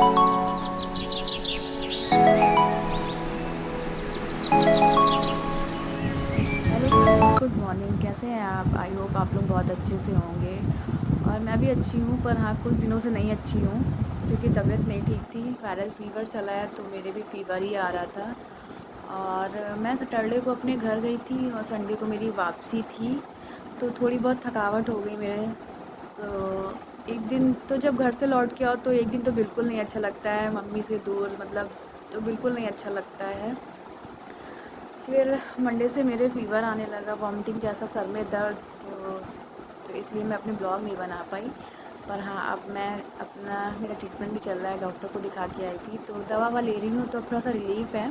Hello friends, good morning. कैसे हैं आप? आई होप आप लोग बहुत अच्छे से होंगे। और मैं भी अच्छी हूँ, पर हाँ, कुछ दिनों से नहीं अच्छी हूँ क्योंकि तबीयत नहीं ठीक थी। वायरल फ़ीवर चला है तो मेरे भी फ़ीवर ही आ रहा था। और मैं सैटरडे को अपने घर गई थी और संडे को मेरी वापसी थी, तो थोड़ी बहुत थकावट हो गई मेरे। तो एक दिन तो जब घर से लौट के आओ तो एक दिन तो बिल्कुल नहीं अच्छा लगता है, मम्मी से दूर, मतलब तो बिल्कुल नहीं अच्छा लगता है। फिर मंडे से मेरे फ़ीवर आने लगा, वॉमिटिंग जैसा, सर में दर्द। तो इसलिए मैं अपनी ब्लॉग नहीं बना पाई। पर हाँ, अब मैं अपना मेरा ट्रीटमेंट भी चल रहा है, डॉक्टर को दिखा के आई थी तो दवा ववा ले रही हूँ, तो अब थोड़ा सा रिलीफ़ है।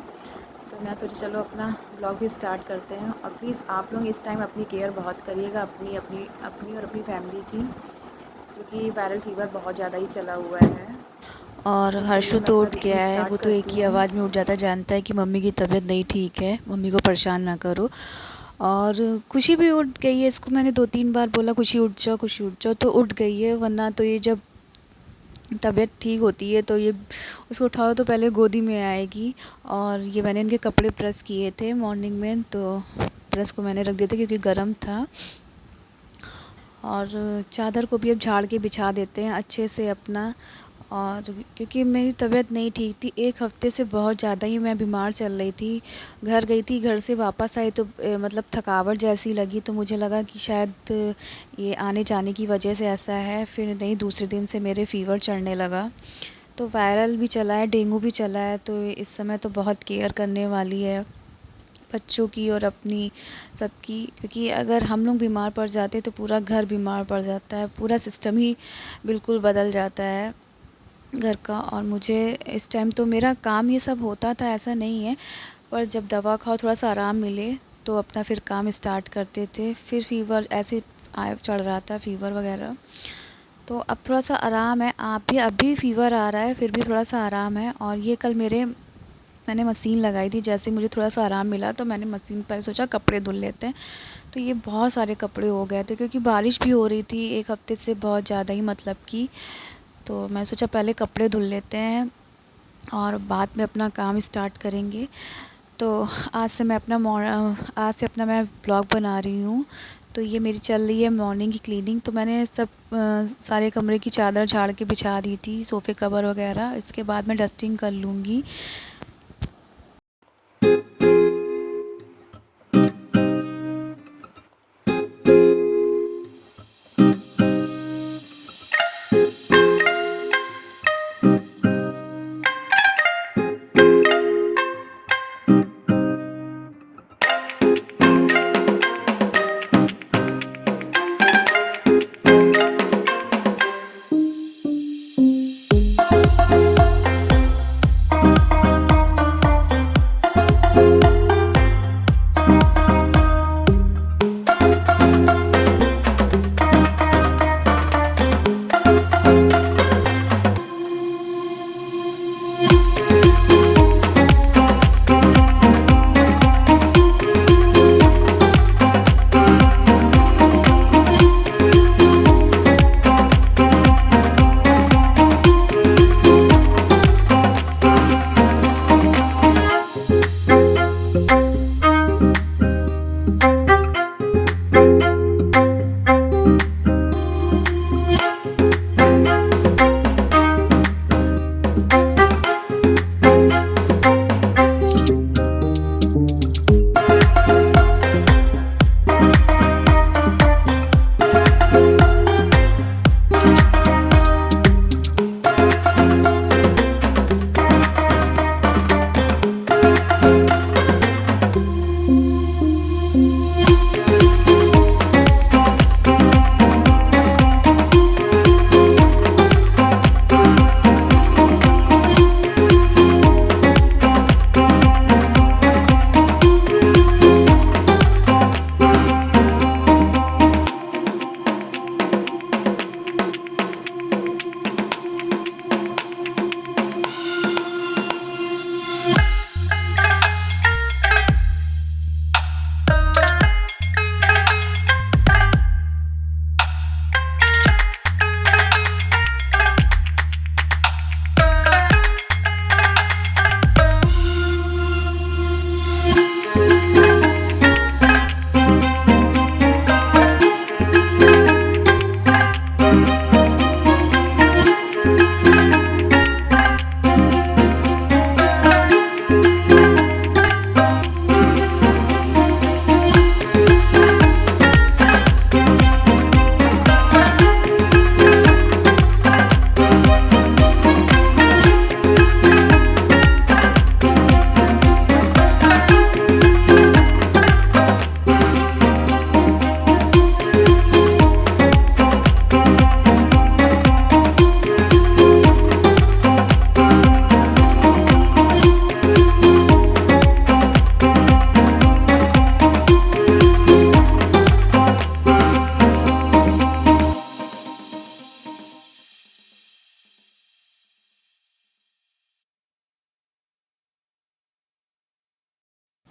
तो मैं सोचा चलो अपना ब्लॉग भी स्टार्ट करते हैं। और प्लीज़ आप लोग इस टाइम अपनी केयर बहुत करिएगा, अपनी अपनी अपनी और अपनी फैमिली की, क्योंकि वायरल फ़ीवर बहुत ज़्यादा ही चला हुआ है। और तो चलिए हर्षु मैं तो अपना उठ रूटीन गया है। वो स्टार्ट तो एक करती ही हूँ। आवाज़ में उठ जाता है, जानता है कि मम्मी की तबीयत नहीं ठीक है, मम्मी को परेशान ना करो। और खुशी भी उठ गई है। इसको मैंने 2-3 बार बोला खुशी उठ जाओ, खुशी उठ जाओ, तो उठ गई है। वरना तो ये जब तबीयत ठीक होती है तो ये उसको उठाओ तो पहले गोदी में आएगी। और ये मैंने इनके कपड़े प्रेस किए थे मॉर्निंग में, तो प्रेस को मैंने रख दिया था क्योंकि गर्म था। और चादर को भी अब झाड़ के बिछा देते हैं अच्छे से अपना। और क्योंकि मेरी तबीयत नहीं ठीक थी, 1 हफ्ते से बहुत ज़्यादा ही मैं बीमार चल रही थी। घर गई थी, घर से वापस आई तो मतलब थकावट जैसी लगी, तो मुझे लगा कि शायद ये आने जाने की वजह से ऐसा है। फिर नहीं, दूसरे दिन से मेरे फ़ीवर चढ़ने लगा। तो वायरल भी चला है, डेंगू भी चला है, तो इस समय तो बहुत केयर करने वाली है बच्चों की और अपनी सबकी। क्योंकि अगर हम लोग बीमार पड़ जाते हैं तो पूरा घर बीमार पड़ जाता है, पूरा सिस्टम ही बिल्कुल बदल जाता है घर का। और मुझे इस टाइम तो मेरा काम ये सब होता था, ऐसा नहीं है, पर जब दवा खाओ थोड़ा सा आराम मिले तो अपना फिर काम स्टार्ट करते थे। फिर फ़ीवर ऐसे चढ़ रहा था, फ़ीवर वगैरह। तो अब थोड़ा सा आराम है। आप भी, अभी फ़ीवर आ रहा है फिर भी थोड़ा सा आराम है। और ये कल मैंने मशीन लगाई थी, जैसे ही मुझे थोड़ा सा आराम मिला तो मैंने मशीन पर सोचा कपड़े धुल लेते हैं। तो ये बहुत सारे कपड़े हो गए थे क्योंकि बारिश भी हो रही थी 1 हफ्ते से बहुत ज़्यादा ही, मतलब कि। तो मैं सोचा पहले कपड़े धुल लेते हैं और बाद में अपना काम स्टार्ट करेंगे। तो आज से अपना मैं ब्लॉग बना रही हूँ। तो ये मेरी चल रही है मॉर्निंग की क्लीनिंग। तो मैंने सब सारे कमरे की चादर झाड़ के बिछा दी थी, सोफ़े कवर वगैरह। इसके बाद मैं डस्टिंग कर लूँगी।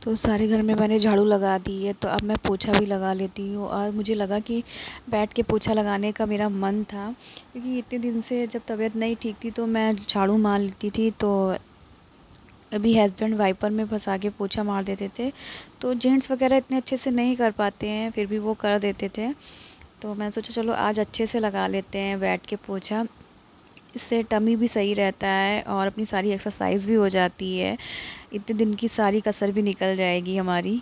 तो सारे घर में मैंने झाड़ू लगा दी है, तो अब मैं पोछा भी लगा लेती हूँ। और मुझे लगा कि बैठ के पोछा लगाने का मेरा मन था, क्योंकि इतने दिन से जब तबीयत नहीं ठीक थी तो मैं झाड़ू मार लेती थी, तो अभी हस्बैंड वाइपर में फंसा के पोछा मार देते थे। तो जेंट्स वगैरह इतने अच्छे से नहीं कर पाते हैं, फिर भी वो कर देते थे। तो मैं सोचा चलो आज अच्छे से लगा लेते हैं बैठ के पोछा। इससे टमी भी सही रहता है और अपनी सारी एक्सरसाइज भी हो जाती है। इतने दिन की सारी कसर भी निकल जाएगी हमारी।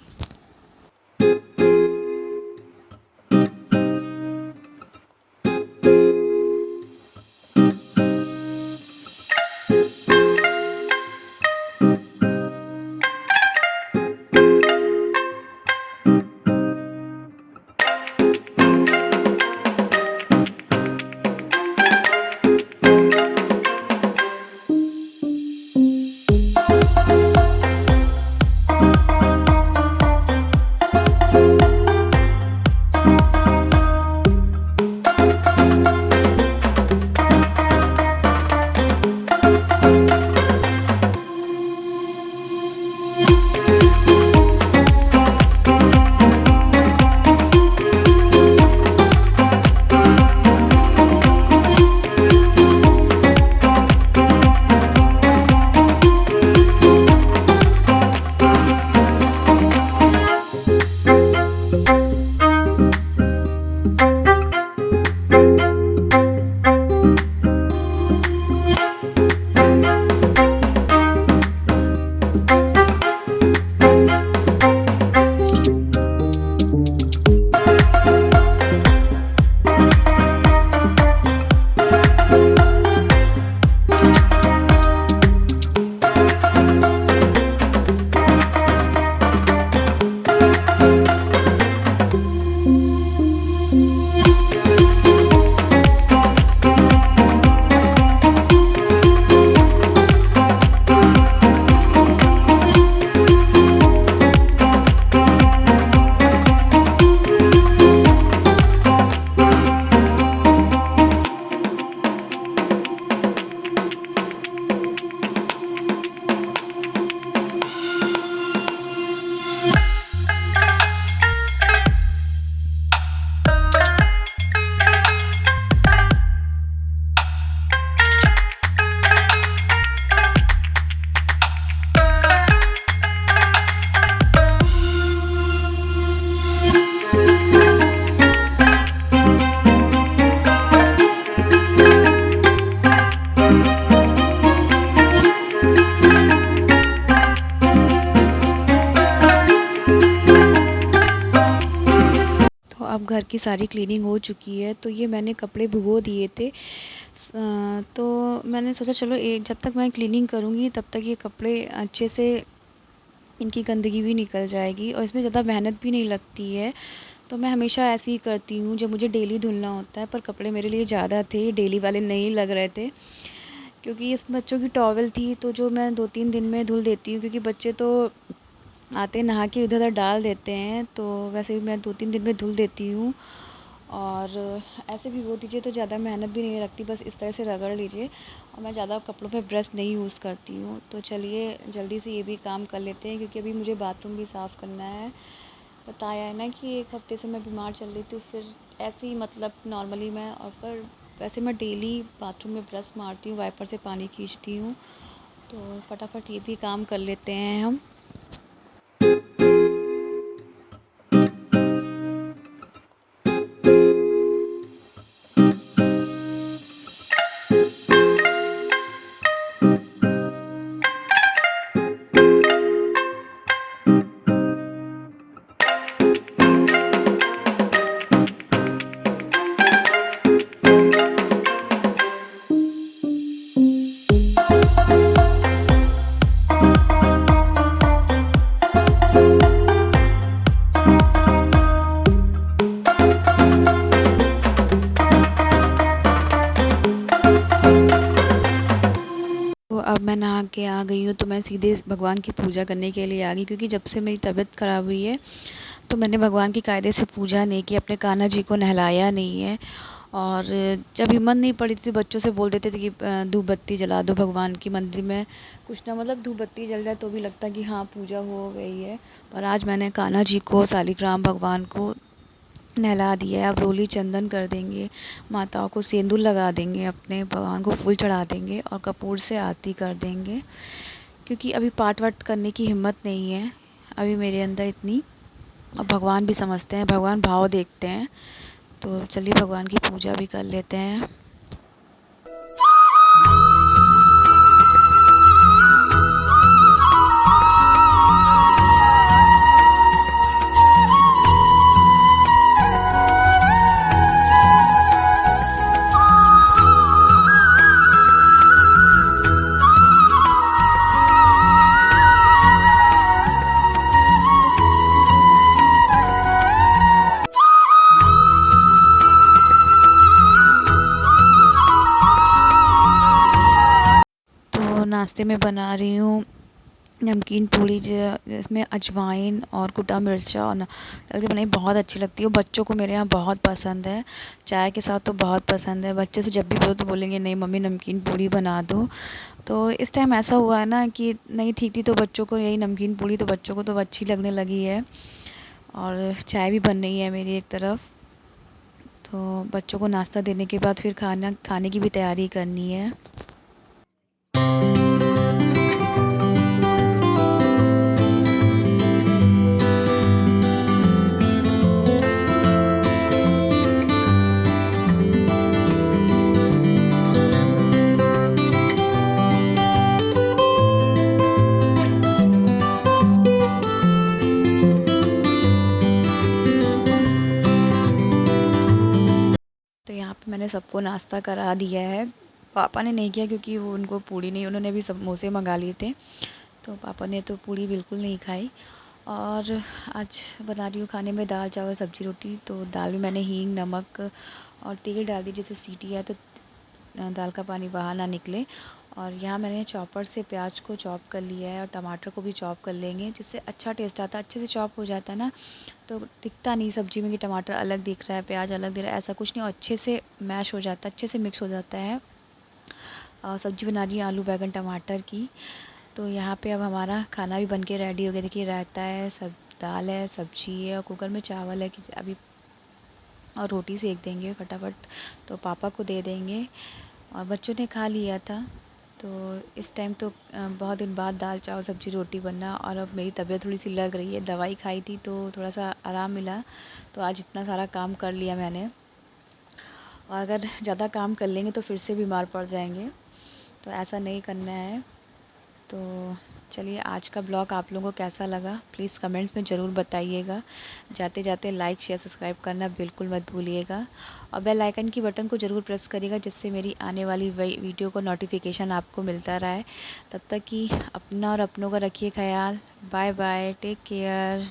तो अब घर की सारी क्लीनिंग हो चुकी है। तो ये मैंने कपड़े भिगो दिए थे। तो मैंने सोचा चलो जब तक मैं क्लीनिंग करूँगी तब तक ये कपड़े अच्छे से, इनकी गंदगी भी निकल जाएगी और इसमें ज़्यादा मेहनत भी नहीं लगती है। तो मैं हमेशा ऐसे ही करती हूँ जब मुझे डेली धुलना होता है। पर कपड़े मेरे लिए ज़्यादा थे, डेली वाले नहीं लग रहे थे, क्योंकि इस बच्चों की टॉवल थी तो जो मैं 2-3 दिन में धुल देती हूँ, क्योंकि बच्चे तो आते नहा के इधर उधर डाल देते हैं। तो वैसे ही मैं 2-3 दिन में धुल देती हूँ। और ऐसे भिगो दीजिए तो ज़्यादा मेहनत भी नहीं लगती, बस इस तरह से रगड़ लीजिए। और मैं ज़्यादा कपड़ों पे ब्रश नहीं यूज़ करती हूँ। तो चलिए जल्दी से ये भी काम कर लेते हैं, क्योंकि अभी मुझे बाथरूम भी साफ़ करना है। बताया है ना कि 1 हफ़्ते से मैं बीमार चल रही थी, फिर ऐसे ही मतलब नॉर्मली मैं, और पर वैसे मैं डेली बाथरूम में ब्रश मारती हूँ, वाइपर से पानी खींचती हूँ। तो फटाफट ये भी काम कर लेते हैं हम। तो अब मैं नहा के आ गई हूँ, तो मैं सीधे भगवान की पूजा करने के लिए आ गई, क्योंकि जब से मेरी तबीयत ख़राब हुई है तो मैंने भगवान की कायदे से पूजा नहीं की, अपने कान्हा जी को नहलाया नहीं है। और जब हिम्मत नहीं पड़ी थी बच्चों से बोल देते थे कि धूप बत्ती जला दो भगवान की मंदिर में, कुछ ना मतलब धूप बत्ती जल जाए तो भी लगता कि हाँ पूजा हो गई है। पर आज मैंने कान्हा जी को, शालिग्राम भगवान को नहला दिया है। अब रोली चंदन कर देंगे, माताओं को सिंदूर लगा देंगे, अपने भगवान को फूल चढ़ा देंगे और कपूर से आरती कर देंगे, क्योंकि अभी पाठ वाठ करने की हिम्मत नहीं है अभी मेरे अंदर इतनी। और भगवान भी समझते हैं, भगवान भाव देखते हैं। तो चलिए भगवान की पूजा भी कर लेते हैं। तो नाश्ते में बना रही हूँ नमकीन पूड़ी, जिसमें अजवाइन और कुटा मिर्चा और डाल के बनाई, बहुत अच्छी लगती है। वो बच्चों को मेरे यहाँ बहुत पसंद है, चाय के साथ तो बहुत पसंद है। बच्चे से जब भी बोलो तो बोलेंगे नहीं मम्मी नमकीन पूड़ी बना दो। तो इस टाइम ऐसा हुआ है ना कि नहीं ठीक थी तो बच्चों को यही नमकीन पूड़ी, तो बच्चों को तो अच्छी लगने लगी है। और चाय भी बन रही है मेरी एक तरफ। तो बच्चों को नाश्ता देने के बाद फिर खाने की भी तैयारी करनी है। तो यहाँ पे मैंने सबको नाश्ता करा दिया है। पापा ने नहीं किया क्योंकि वो उनको पूड़ी नहीं, उन्होंने भी समोसे मंगा लिए थे, तो पापा ने तो पूड़ी बिल्कुल नहीं खाई। और आज बना रही हूँ खाने में दाल चावल सब्जी रोटी। तो दाल में मैंने हींग नमक और तेल डाल दी, जैसे सीटी है तो दाल का पानी बाहर ना निकले। और यहाँ मैंने चॉपर से प्याज को चॉप कर लिया है और टमाटर को भी चॉप कर लेंगे, जिससे अच्छा टेस्ट आता है। अच्छे से चॉप हो जाता है ना तो दिखता नहीं सब्ज़ी में कि टमाटर अलग दिख रहा है प्याज अलग दिख रहा है, ऐसा कुछ नहीं। और अच्छे से मैश हो जाता है, अच्छे से मिक्स हो जाता है। सब्ज़ी बना रही हूँ आलू बैंगन टमाटर की। तो यहाँ पे अब हमारा खाना भी बन के रेडी हो गया। देखिए रायता है, सब दाल है, सब्जी है और कुकर में चावल है कि अभी, और रोटी सेक देंगे फटाफट तो पापा को दे देंगे। और बच्चों ने खा लिया था। तो इस टाइम तो बहुत दिन बाद दाल चावल सब्ज़ी रोटी बनना। और अब मेरी तबीयत थोड़ी सी लग रही है, दवाई खाई थी तो थोड़ा सा आराम मिला। तो आज इतना सारा काम कर लिया मैंने, और अगर ज़्यादा काम कर लेंगे तो फिर से बीमार पड़ जाएंगे, तो ऐसा नहीं करना है। तो चलिए आज का ब्लॉग आप लोगों को कैसा लगा प्लीज़ कमेंट्स में ज़रूर बताइएगा। जाते जाते लाइक शेयर सब्सक्राइब करना बिल्कुल मत भूलिएगा, और बेल आइकन की बटन को ज़रूर प्रेस करिएगा, जिससे मेरी आने वाली वीडियो को नोटिफिकेशन आपको मिलता रहे। तब तक कि अपना और अपनों का रखिए ख्याल। Bye bye, take care.